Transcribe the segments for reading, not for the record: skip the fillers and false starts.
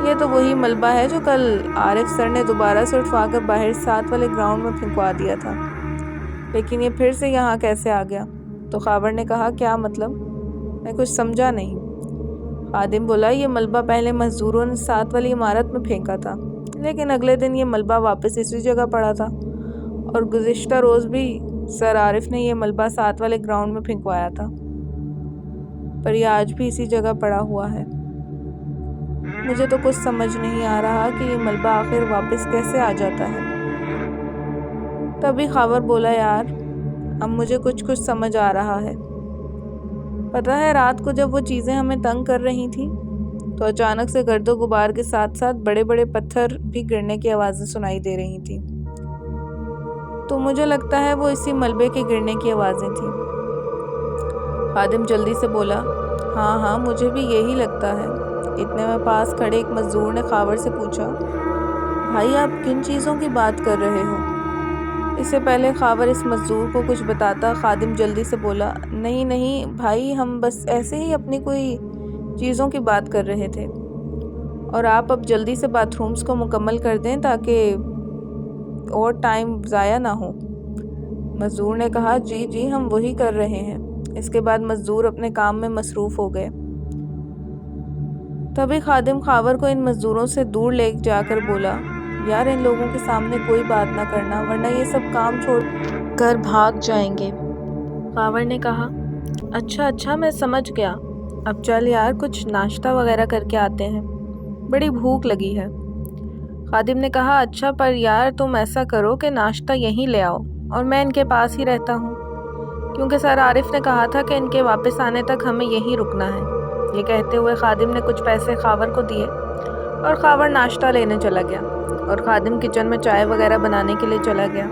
یہ تو وہی ملبہ ہے جو کل عارف سر نے دوبارہ سے اٹھوا کر باہر 7 والے گراؤنڈ میں پھینکوا دیا تھا، لیکن یہ پھر سے یہاں کیسے آ گیا؟ تو خاور نے کہا کیا مطلب؟ میں کچھ سمجھا نہیں۔ خادم بولا یہ ملبہ پہلے مزدوروں نے 7 والی عمارت میں پھینکا تھا، لیکن اگلے دن یہ ملبہ واپس اسی جگہ پڑا تھا، اور گزشتہ روز بھی سر عارف نے یہ ملبہ 7 والے گراؤنڈ میں پھینکوایا تھا، پر یہ آج بھی اسی جگہ پڑا ہوا ہے۔ مجھے تو کچھ سمجھ نہیں آ رہا کہ یہ ملبہ آخر واپس کیسے آ جاتا ہے۔ تبھی خاور بولا یار اب مجھے کچھ سمجھ آ رہا ہے۔ پتہ ہے رات کو جب وہ چیزیں ہمیں تنگ کر رہی تھیں تو اچانک سے گرد و غبار کے ساتھ ساتھ بڑے بڑے پتھر بھی گرنے کی آوازیں سنائی دے رہی تھیں، تو مجھے لگتا ہے وہ اسی ملبے کے گرنے کی آوازیں تھیں۔ خادم جلدی سے بولا ہاں مجھے بھی یہی لگتا ہے۔ اتنے میں پاس کھڑے ایک مزدور نے خاور سے پوچھا بھائی آپ کن چیزوں کی بات کر رہے ہو؟ اس سے پہلے خاور اس مزدور کو کچھ بتاتا خادم جلدی سے بولا نہیں بھائی ہم بس ایسے ہی اپنی کوئی چیزوں کی بات کر رہے تھے، اور آپ اب جلدی سے باتھ رومز کو مکمل کر دیں تاکہ اور ٹائم ضائع نہ ہو۔ مزدور نے کہا جی ہم وہی کر رہے ہیں۔ اس کے بعد مزدور اپنے کام میں مصروف ہو گئے۔ تبھی خادم خاور کو ان مزدوروں سے دور لے جا کر بولا یار ان لوگوں کے سامنے کوئی بات نہ کرنا ورنہ یہ سب کام چھوڑ کر بھاگ جائیں گے۔ خاور نے کہا اچھا میں سمجھ گیا، اب چل یار کچھ ناشتہ وغیرہ کر کے آتے ہیں، بڑی بھوک لگی ہے۔ خادم نے کہا اچھا پر یار تم ایسا کرو کہ ناشتہ یہیں لے آؤ اور میں ان کے پاس ہی رہتا ہوں، کیونکہ سر عارف نے کہا تھا کہ ان کے واپس آنے تک ہمیں یہیں رکنا ہے۔ یہ کہتے ہوئے خادم نے کچھ پیسے خاور کو دیے اور خاور ناشتہ لینے چلا گیا، اور خادم کچن میں چائے وغیرہ بنانے کے لیے چلا گیا۔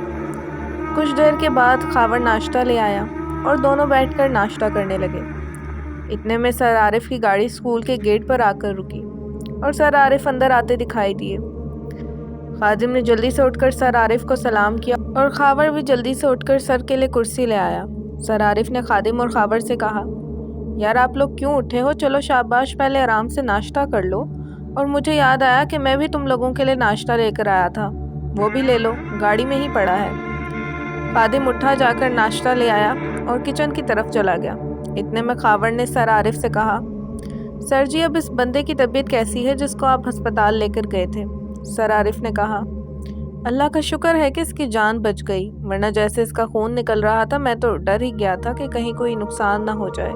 کچھ دیر کے بعد خاور ناشتہ لے آیا اور دونوں بیٹھ کر ناشتہ کرنے لگے۔ اتنے میں سر عارف کی گاڑی اسکول کے گیٹ پر آ کر رکی اور سر عارف اندر آتے دکھائی دیے۔ خادم نے جلدی سے اٹھ کر سر عارف کو سلام کیا اور خاور بھی جلدی سے اٹھ کر سر کے لیے کرسی لے آیا۔ سر عارف نے خادم اور خاور سے کہا یار آپ لوگ کیوں اٹھے ہو؟ چلو شاباش پہلے آرام سے ناشتہ کر لو، اور مجھے یاد آیا کہ میں بھی تم لوگوں کے لیے ناشتہ لے کر آیا تھا، وہ بھی لے لو، گاڑی میں ہی پڑا ہے۔ خادم اٹھا جا کر ناشتہ لے آیا اور کچن کی طرف چلا گیا۔ اتنے میں خاور نے سر عارف سے کہا سر جی اب اس بندے کی طبیعت کیسی ہے جس کو آپ ہسپتال لے کر گئے تھے؟ سر عارف نے کہا اللہ کا شکر ہے کہ اس کی جان بچ گئی، ورنہ جیسے اس کا خون نکل رہا تھا میں تو ڈر ہی گیا تھا کہ کہیں کوئی نقصان نہ ہو جائے۔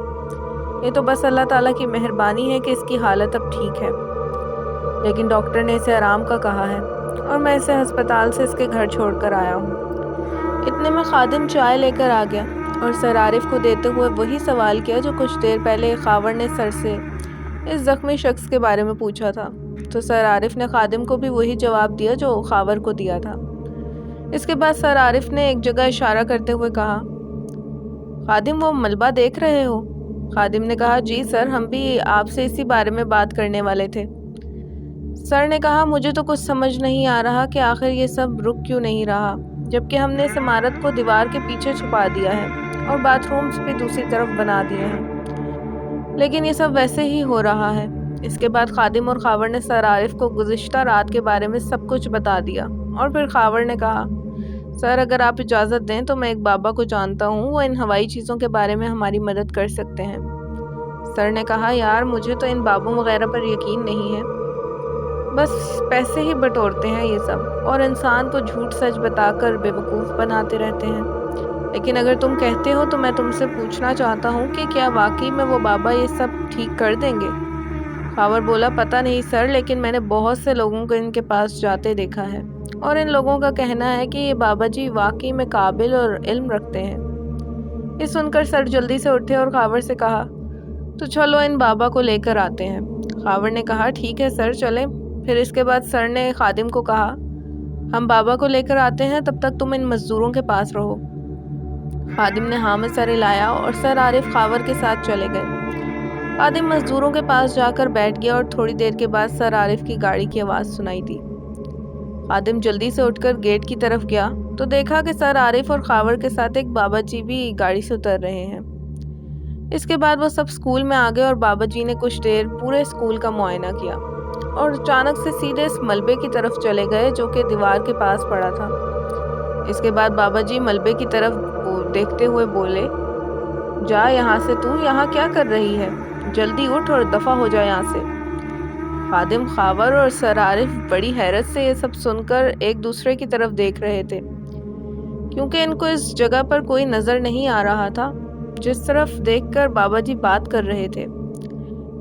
یہ تو بس اللہ تعالیٰ کی مہربانی ہے کہ اس کی حالت اب ٹھیک ہے، لیکن ڈاکٹر نے اسے آرام کا کہا ہے اور میں اسے ہسپتال سے اس کے گھر چھوڑ کر آیا ہوں۔ اتنے میں خادم چائے لے کر آ گیا اور سر عارف کو دیتے ہوئے وہی سوال کیا جو کچھ دیر پہلے خاور نے سر سے اس زخمی شخص کے بارے میں پوچھا تھا، تو سر عارف نے خادم کو بھی وہی جواب دیا جو خاور کو دیا تھا۔ اس کے بعد سر عارف نے ایک جگہ اشارہ کرتے ہوئے کہا خادم وہ ملبہ دیکھ رہے ہو؟ خادم نے کہا جی سر ہم بھی آپ سے اسی بارے میں بات کرنے والے تھے۔ سر نے کہا مجھے تو کچھ سمجھ نہیں آ رہا کہ آخر یہ سب رک کیوں نہیں رہا، جبکہ ہم نے اس عمارت کو دیوار کے پیچھے چھپا دیا ہے اور باتھ رومز بھی دوسری طرف بنا دیے ہیں، لیکن یہ سب ویسے ہی ہو رہا ہے۔ اس کے بعد خادم اور خاور نے سر عارف کو گزشتہ رات کے بارے میں سب کچھ بتا دیا، اور پھر خاور نے کہا سر اگر آپ اجازت دیں تو میں ایک بابا کو جانتا ہوں، وہ ان ہوائی چیزوں کے بارے میں ہماری مدد کر سکتے ہیں۔ سر نے کہا یار مجھے تو ان بابوں وغیرہ پر یقین نہیں ہے، بس پیسے ہی بٹورتے ہیں یہ سب، اور انسان کو جھوٹ سچ بتا کر بے وقوف بناتے رہتے ہیں، لیکن اگر تم کہتے ہو تو میں تم سے پوچھنا چاہتا ہوں کہ کیا واقعی میں وہ بابا یہ سب ٹھیک کر دیں گے؟ خاور بولا پتہ نہیں سر، لیکن میں نے بہت سے لوگوں کو ان کے پاس جاتے دیکھا ہے، اور ان لوگوں کا کہنا ہے کہ یہ بابا جی واقعی میں قابل اور علم رکھتے ہیں۔ یہ سن کر سر جلدی سے اٹھے اور خاور سے کہا تو چلو ان بابا کو لے کر آتے ہیں۔ خاور نے کہا ٹھیک ہے سر چلیں۔ پھر اس کے بعد سر نے خادم کو کہا ہم بابا کو لے کر آتے ہیں، تب تک تم ان مزدوروں کے پاس رہو۔ خادم نے ہاں میں سر ہلایا اور سر عارف خاور کے ساتھ چلے گئے۔ خادم مزدوروں کے پاس جا کر بیٹھ گیا اور تھوڑی دیر کے بعد سر عارف کی گاڑی کی آواز سنائی دی۔ خادم جلدی سے اٹھ کر گیٹ کی طرف گیا تو دیکھا کہ سر عارف اور خاور کے ساتھ ایک بابا جی بھی گاڑی سے اتر رہے ہیں۔ اس کے بعد وہ سب اسکول میں آ گئے اور بابا جی نے کچھ دیر پورے اسکول کا معائنہ کیا۔ اور اچانک سے سیدھے اس ملبے کی طرف چلے گئے جو کہ دیوار کے پاس پڑا تھا۔ اس کے بعد بابا جی ملبے کی طرف دیکھتے ہوئے بولے، جا یہاں سے، تو یہاں کیا کر رہی ہے؟ جلدی اٹھ اور دفع ہو جا یہاں سے۔ خادم خاور اور سر عارف بڑی حیرت سے یہ سب سن کر ایک دوسرے کی طرف دیکھ رہے تھے، کیونکہ ان کو اس جگہ پر کوئی نظر نہیں آ رہا تھا جس طرف دیکھ کر بابا جی بات کر رہے تھے۔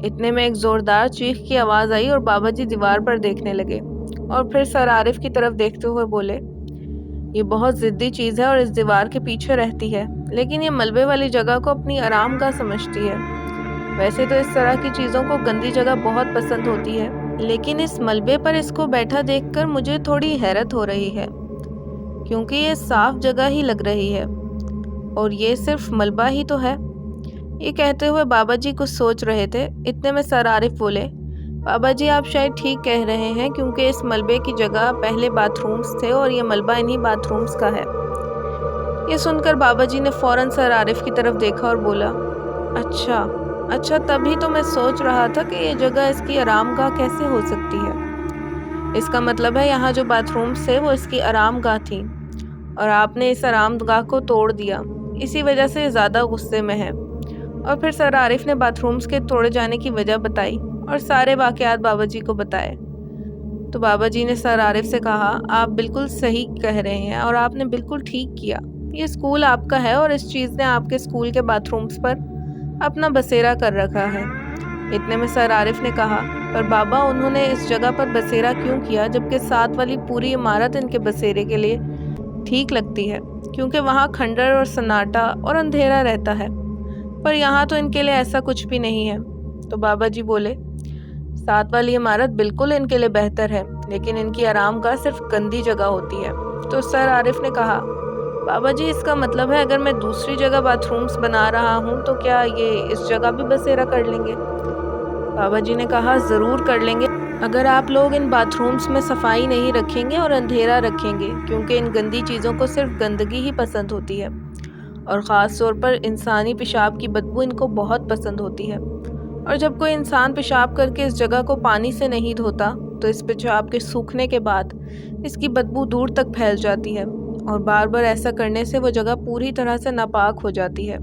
اتنے میں ایک زوردار چیخ کی آواز آئی اور بابا جی دیوار پر دیکھنے لگے اور پھر سر عارف کی طرف دیکھتے ہوئے بولے، یہ بہت ضدی چیز ہے اور اس دیوار کے پیچھے رہتی ہے، لیکن یہ ملبے والی جگہ کو اپنی آرام گاہ سمجھتی ہے۔ ویسے تو اس طرح کی چیزوں کو گندی جگہ بہت پسند ہوتی ہے، لیکن اس ملبے پر اس کو بیٹھا دیکھ کر مجھے تھوڑی حیرت ہو رہی ہے، کیونکہ یہ صاف جگہ ہی لگ رہی ہے اور یہ صرف ملبہ ہی تو ہے۔ یہ کہتے ہوئے بابا جی کچھ سوچ رہے تھے۔ اتنے میں سر عارف بولے، بابا جی آپ شاید ٹھیک کہہ رہے ہیں، کیونکہ اس ملبے کی جگہ پہلے باتھ رومز تھے اور یہ ملبہ انہی باتھ رومز کا ہے۔ یہ سن کر بابا جی نے فوراً سر عارف کی طرف دیکھا اور بولا، اچھا تبھی تو میں سوچ رہا تھا کہ یہ جگہ اس کی آرام گاہ کیسے ہو سکتی ہے۔ اس کا مطلب ہے یہاں جو باتھ رومز تھے وہ اس کی آرام گاہ تھی اور آپ نے اس آرام گاہ کو توڑ دیا، اسی وجہ سے زیادہ غصے میں ہے۔ اور پھر سر عارف نے باتھ رومز کے توڑے جانے کی وجہ بتائی اور سارے واقعات بابا جی کو بتائے۔ تو بابا جی نے سر عارف سے کہا، آپ بالکل صحیح کہہ رہے ہیں اور آپ نے بالکل ٹھیک کیا۔ یہ اسکول آپ کا ہے اور اس چیز نے آپ کے اسکول کے باتھ رومز پر اپنا بسیرا کر رکھا ہے۔ اتنے میں سر عارف نے کہا، پر بابا انہوں نے اس جگہ پر بسیرا کیوں کیا جبکہ ساتھ والی پوری عمارت ان کے بسیرے کے لیے ٹھیک لگتی ہے، کیونکہ وہاں کھنڈر اور سناٹا اور اندھیرا رہتا ہے، پر یہاں تو ان کے لیے ایسا کچھ بھی نہیں ہے۔ تو بابا جی بولے، ساتھ والی عمارت بالکل ان کے لیے بہتر ہے، لیکن ان کی آرام گاہ صرف گندی جگہ ہوتی ہے۔ تو سر عارف نے کہا، بابا جی اس کا مطلب ہے اگر میں دوسری جگہ باتھ رومز بنا رہا ہوں تو کیا یہ اس جگہ بھی بسیرا کر لیں گے؟ بابا جی نے کہا، ضرور کر لیں گے، اگر آپ لوگ ان باتھ رومز میں صفائی نہیں رکھیں گے اور اندھیرا رکھیں گے، کیونکہ ان گندی چیزوں کو صرف گندگی ہی پسند ہوتی ہے اور خاص طور پر انسانی پیشاب کی بدبو ان کو بہت پسند ہوتی ہے، اور جب کوئی انسان پیشاب کر کے اس جگہ کو پانی سے نہیں دھوتا تو اس پیشاب کے سوکھنے کے بعد اس کی بدبو دور تک پھیل جاتی ہے اور بار بار ایسا کرنے سے وہ جگہ پوری طرح سے ناپاک ہو جاتی ہے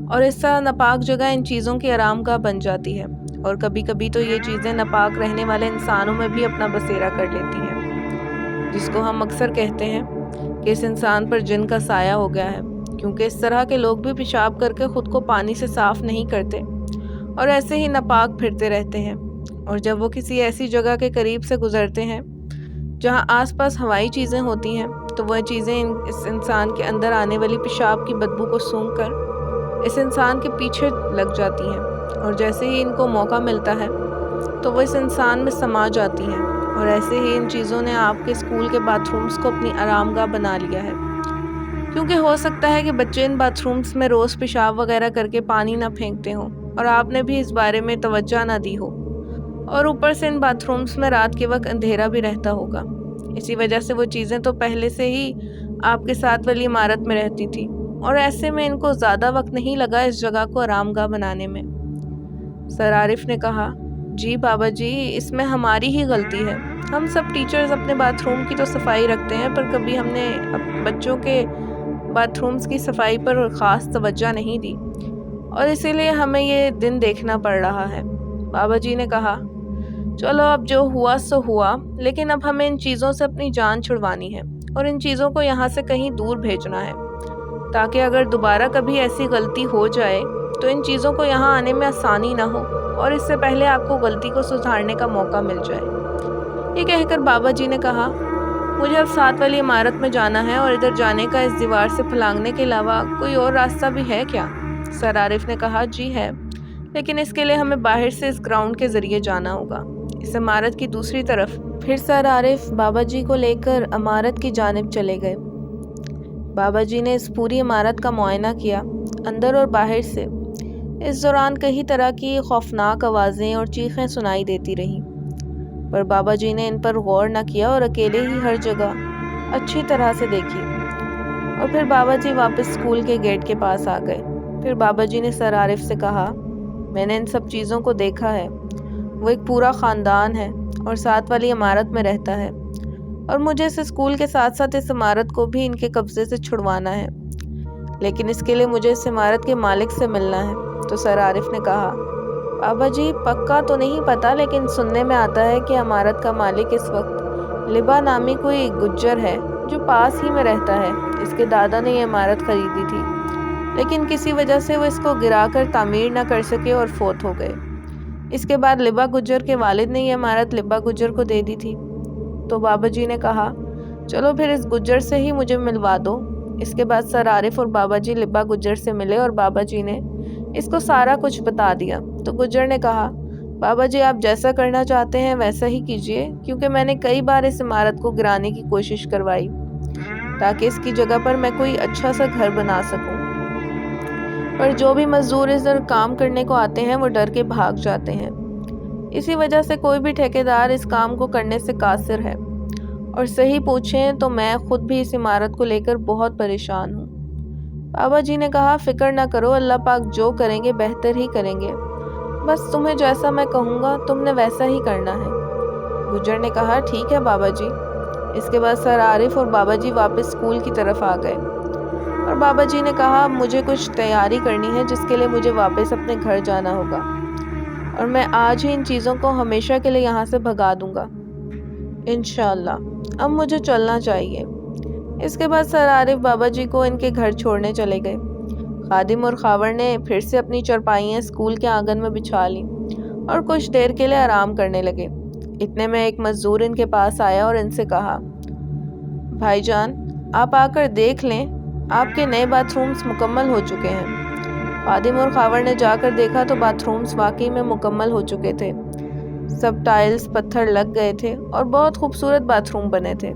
اور اس طرح ناپاک جگہ ان چیزوں کی آرام گاہ بن جاتی ہے، اور کبھی کبھی تو یہ چیزیں ناپاک رہنے والے انسانوں میں بھی اپنا بسیرا کر لیتی ہیں، جس کو ہم اکثر کہتے ہیں کہ اس انسان پر جن کا سایہ ہو گیا ہے، کیونکہ اس طرح کے لوگ بھی پیشاب کر کے خود کو پانی سے صاف نہیں کرتے اور ایسے ہی ناپاک پھرتے رہتے ہیں، اور جب وہ کسی ایسی جگہ کے قریب سے گزرتے ہیں جہاں آس پاس ہوائی چیزیں ہوتی ہیں تو وہ چیزیں اس انسان کے اندر آنے والی پیشاب کی بدبو کو سونگھ کر اس انسان کے پیچھے لگ جاتی ہیں، اور جیسے ہی ان کو موقع ملتا ہے تو وہ اس انسان میں سما جاتی ہیں، اور ایسے ہی ان چیزوں نے آپ کے اسکول کے باتھ رومز کو اپنی آرام گاہ بنا لیا ہے، کیونکہ ہو سکتا ہے کہ بچے ان باتھ رومز میں روز پیشاب وغیرہ کر کے پانی نہ پھینکتے ہوں اور آپ نے بھی اس بارے میں توجہ نہ دی ہو، اور اوپر سے ان باتھ رومز میں رات کے وقت اندھیرا بھی رہتا ہوگا، اسی وجہ سے وہ چیزیں تو پہلے سے ہی آپ کے ساتھ والی عمارت میں رہتی تھی، اور ایسے میں ان کو زیادہ وقت نہیں لگا اس جگہ کو آرام گاہ بنانے میں۔ سر عارف نے کہا، جی بابا جی، اس میں ہماری ہی غلطی ہے، ہم سب ٹیچرز اپنے باتھ روم کی تو صفائی رکھتے ہیں، پر کبھی ہم نے بچوں کے باتھ رومز کی صفائی پر خاص توجہ نہیں دی اور اسی لیے ہمیں یہ دن دیکھنا پڑ رہا ہے۔ بابا جی نے کہا، چلو اب جو ہوا سو ہوا، لیکن اب ہمیں ان چیزوں سے اپنی جان چھڑوانی ہے اور ان چیزوں کو یہاں سے کہیں دور بھیجنا ہے، تاکہ اگر دوبارہ کبھی ایسی غلطی ہو جائے تو ان چیزوں کو یہاں آنے میں آسانی نہ ہو اور اس سے پہلے آپ کو غلطی کو سدھارنے کا موقع مل جائے۔ یہ کہہ کر بابا جی نے کہا، مجھے اب ساتھ والی عمارت میں جانا ہے اور ادھر جانے کا اس دیوار سے پھلانگنے کے علاوہ کوئی اور راستہ بھی ہے کیا؟ سر عارف نے کہا، جی ہے، لیکن اس کے لیے ہمیں باہر سے اس گراؤنڈ کے ذریعے جانا ہوگا، اس عمارت کی دوسری طرف۔ پھر سر عارف بابا جی کو لے کر عمارت کی جانب چلے گئے۔ بابا جی نے اس پوری عمارت کا معائنہ کیا، اندر اور باہر سے۔ اس دوران کئی طرح کی خوفناک آوازیں اور چیخیں سنائی دیتی رہیں، پر بابا جی نے ان پر غور نہ کیا اور اکیلے ہی ہر جگہ اچھی طرح سے دیکھی، اور پھر بابا جی واپس اسکول کے گیٹ کے پاس آ گئے۔ پھر بابا جی نے سر عارف سے کہا، میں نے ان سب چیزوں کو دیکھا ہے، وہ ایک پورا خاندان ہے اور ساتھ والی عمارت میں رہتا ہے، اور مجھے اس اسکول کے ساتھ ساتھ اس عمارت کو بھی ان کے قبضے سے چھڑوانا ہے، لیکن اس کے لیے مجھے اس عمارت کے مالک سے ملنا ہے۔ تو سر عارف نے کہا، بابا جی پکا تو نہیں پتا، لیکن سننے میں آتا ہے کہ عمارت کا مالک اس وقت لبا نامی کوئی گجر ہے جو پاس ہی میں رہتا ہے۔ اس کے دادا نے یہ عمارت خریدی تھی، لیکن کسی وجہ سے وہ اس کو گرا کر تعمیر نہ کر سکے اور فوت ہو گئے۔ اس کے بعد لبا گجر کے والد نے یہ عمارت لبا گجر کو دے دی تھی۔ تو بابا جی نے کہا، چلو پھر اس گجر سے ہی مجھے ملوا دو۔ اس کے بعد سر عارف اور بابا جی لبا گجر سے ملے اور بابا جی نے اس کو سارا کچھ بتا دیا۔ تو گجر نے کہا، بابا جی آپ جیسا کرنا چاہتے ہیں ویسا ہی کیجئے، کیونکہ میں نے کئی بار اس عمارت کو گرانے کی کوشش کروائی تاکہ اس کی جگہ پر میں کوئی اچھا سا گھر بنا سکوں، پر جو بھی مزدور ادھر کام کرنے کو آتے ہیں وہ ڈر کے بھاگ جاتے ہیں۔ اسی وجہ سے کوئی بھی ٹھیکیدار اس کام کو کرنے سے قاصر ہے، اور صحیح پوچھیں تو میں خود بھی اس عمارت کو لے کر بہت پریشان ہوں۔ بابا جی نے کہا، فکر نہ کرو، اللہ پاک جو کریں گے بہتر ہی کریں گے، بس تمہیں جیسا میں کہوں گا تم نے ویسا ہی کرنا ہے۔ گجر نے کہا، ٹھیک ہے بابا جی۔ اس کے بعد سر عارف اور بابا جی واپس اسکول کی طرف آ گئے، اور بابا جی نے کہا، مجھے کچھ تیاری کرنی ہے جس کے لیے مجھے واپس اپنے گھر جانا ہوگا، اور میں آج ہی ان چیزوں کو ہمیشہ کے لیے یہاں سے بھگا دوں گا انشاءاللہ۔ اب مجھے چلنا چاہیے۔ اس کے بعد سر عارف بابا جی کو ان کے گھر چھوڑنے چلے گئے۔ خادم اور خاور نے پھر سے اپنی چرپائیاں اسکول کے آنگن میں بچھا لیں اور کچھ دیر کے لیے آرام کرنے لگے۔ اتنے میں ایک مزدور ان کے پاس آیا اور ان سے کہا، بھائی جان آپ آ کر دیکھ لیں، آپ کے نئے باتھ رومز مکمل ہو چکے ہیں۔ خادم اور خاور نے جا کر دیکھا تو باتھ رومز واقعی میں مکمل ہو چکے تھے۔ سب ٹائلز پتھر لگ گئے تھے اور بہت خوبصورت باتھ روم بنے تھے۔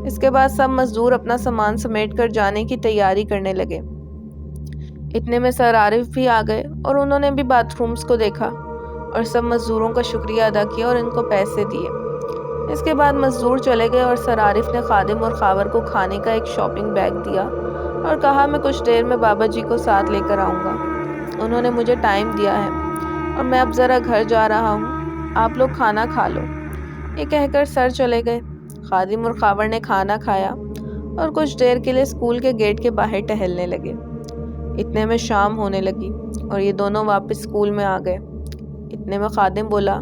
اس کے بعد سب مزدور اپنا سامان سمیٹ کر جانے کی تیاری کرنے لگے۔ اتنے میں سر عارف بھی آ گئے اور انہوں نے بھی باتھ رومز کو دیکھا اور سب مزدوروں کا شکریہ ادا کیا اور ان کو پیسے دیے۔ اس کے بعد مزدور چلے گئے اور سر عارف نے خادم اور خاور کو کھانے کا ایک شاپنگ بیگ دیا اور کہا، میں کچھ دیر میں بابا جی کو ساتھ لے کر آؤں گا، انہوں نے مجھے ٹائم دیا ہے اور میں اب ذرا گھر جا رہا ہوں، آپ لوگ کھانا کھا لو۔ یہ کہہ کر سر چلے گئے۔ خادم اور خاور نے کھانا کھایا اور کچھ دیر کے لیے اسکول کے گیٹ کے باہر ٹہلنے لگے۔ اتنے میں شام ہونے لگی اور یہ دونوں واپس اسکول میں آ گئے۔ اتنے میں خادم بولا،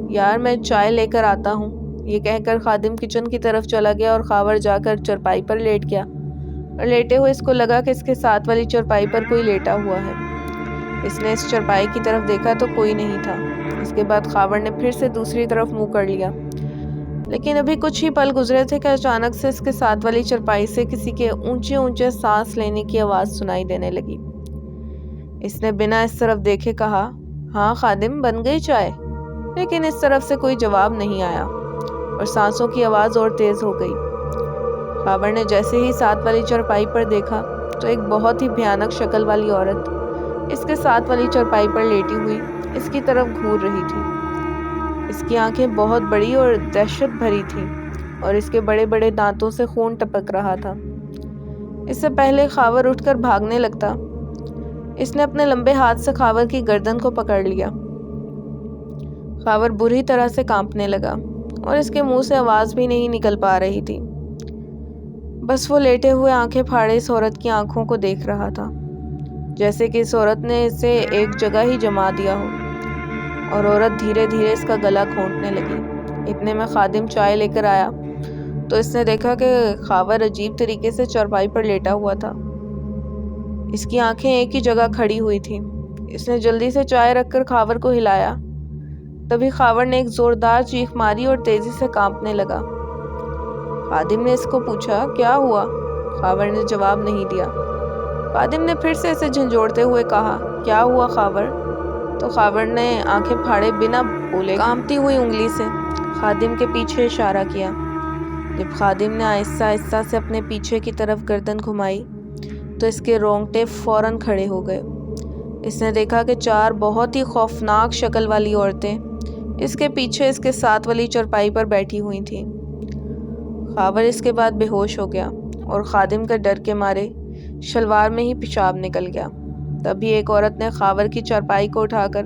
یار میں چائے لے کر آتا ہوں۔ یہ کہہ کر خادم کچن کی طرف چلا گیا اور خاور جا کر چرپائی پر لیٹ گیا، اور لیٹے ہوئے اس کو لگا کہ اس کے ساتھ والی چرپائی پر کوئی لیٹا ہوا ہے۔ اس نے اس چرپائی کی طرف دیکھا تو کوئی نہیں تھا۔ اس کے بعد خاور نے پھر سے دوسری طرف منہ کر لیا، لیکن ابھی کچھ ہی پل گزرے تھے کہ اچانک سے اس کے ساتھ والی چرپائی سے کسی کے اونچے اونچے سانس لینے کی آواز سنائی دینے لگی۔ اس نے بنا اس طرف دیکھے کہا، ہاں خادم بن گئی چائے، لیکن اس طرف سے کوئی جواب نہیں آیا اور سانسوں کی آواز اور تیز ہو گئی۔ خاور نے جیسے ہی ساتھ والی چرپائی پر دیکھا تو ایک بہت ہی بھیانک شکل والی عورت اس کے ساتھ والی چرپائی پر لیٹی ہوئی اس کی طرف گھور رہی تھی۔ اس کی آنکھیں بہت بڑی اور دہشت بھری تھیں اور اس کے بڑے بڑے دانتوں سے خون ٹپک رہا تھا۔ اس سے پہلے خاور اٹھ کر بھاگنے لگتا، اس نے اپنے لمبے ہاتھ سے خاور کی گردن کو پکڑ لیا۔ خاور بری طرح سے کانپنے لگا اور اس کے منہ سے آواز بھی نہیں نکل پا رہی تھی، بس وہ لیٹے ہوئے آنکھیں پھاڑے اس عورت کی آنکھوں کو دیکھ رہا تھا، جیسے کہ اس عورت نے اسے ایک جگہ ہی جما دیا ہو، اور عورت دھیرے دھیرے اس کا گلا گھونٹنے لگی۔ اتنے میں خادم چائے لے کر آیا تو اس نے دیکھا کہ خاور عجیب طریقے سے چرپائی پر لیٹا ہوا تھا۔ اس کی آنکھیں ایک ہی جگہ کھڑی ہوئی تھیں۔ اس نے جلدی سے چائے رکھ کر خاور کو ہلایا، تبھی خاور نے ایک زوردار چیخ ماری اور تیزی سے کانپنے لگا۔ خادم نے اس کو پوچھا، کیا ہوا؟ خاور نے جواب نہیں دیا۔ خادم نے پھر سے اسے جھنجھوڑتے ہوئے کہا، کیا ہوا خاور؟ تو خاور نے آنکھیں پھاڑے بنا بولے کانپتی ہوئی انگلی سے خادم کے پیچھے اشارہ کیا۔ جب خادم نے آہستہ آہستہ سے اپنے پیچھے کی طرف گردن گھمائی تو اس کے رونگٹے فوراً کھڑے ہو گئے۔ اس نے دیکھا کہ 4 بہت ہی خوفناک شکل والی عورتیں اس کے پیچھے اس کے ساتھ والی چرپائی پر بیٹھی ہوئی تھیں۔ خاور اس کے بعد بے ہوش ہو گیا اور خادم کا ڈر کے مارے شلوار میں ہی پیشاب نکل گیا۔ تبھی ایک عورت نے خاور کی چرپائی کو اٹھا کر